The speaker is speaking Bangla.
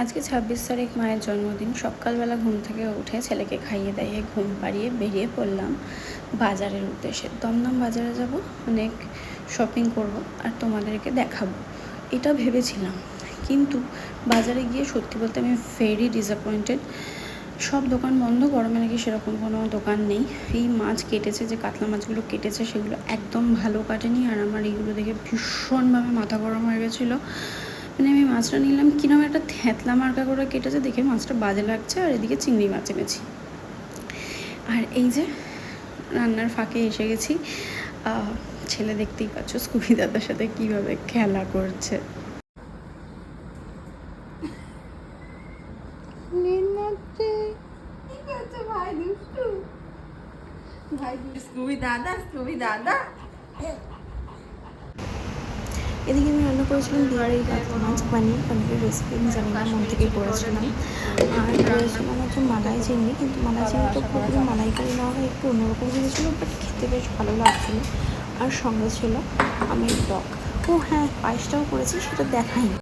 আজকে 26 তারিখ, মায়ের জন্মদিন। সকালবেলা ঘুম থেকে উঠে ছেলেকে খাইয়ে দাইয়ে ঘুম পাড়িয়ে বেরিয়ে পড়লাম বাজারের উদ্দেশ্যে। দমদম বাজারে যাব, অনেক শপিং করব আর তোমাদেরকে দেখাবো, এটা ভেবেছিলাম। কিন্তু বাজারে গিয়ে সত্যি বলতে আমি ভেরি ডিসঅ্যাপয়েন্টেড। সব দোকান বন্ধ, গরমে নাকি সেরকম কোনো দোকান নেই। এই মাছ কেটেছে, যে কাতলা মাছগুলো কেটেছে সেগুলো একদম ভালো কাটেনি, আর আমার এইগুলো দেখে ভীষণভাবে মাথা গরম হয়ে গেছিলো। মানে আমি মাছটা নিলাম, কিরম একটা থ্যাতলা মার্কা করে কেটেছে, দেখে মাছটা বাজে লাগছে। আর এদিকে চিংড়ি মাছ এনেছি। আর এই যে রান্নার ফাঁকে এসে গেছি। ছেলে দেখতেই পাচ্ছ স্কুবি দাদার সাথে কীভাবে খেলা করছে। এদিকে আমি রান্না করেছিলাম বিহারি কাতলা মাছ, পনিরের রেসিপি আমি জানি না, মন থেকেই করেছিলাম। আর করেছিলাম হচ্ছে মালাই চিংড়ি, কিন্তু মালাই চিংড়িটা পুরোপুরি মালাইকারি না হয় একটু অন্যরকম হয়েছিলো, বাট খেতে বেশ ভালো লাগছিলো। আর সঙ্গে ছিল আমের টক। ও হ্যাঁ, পায়েসটাও করেছি, সেটা দেখাই।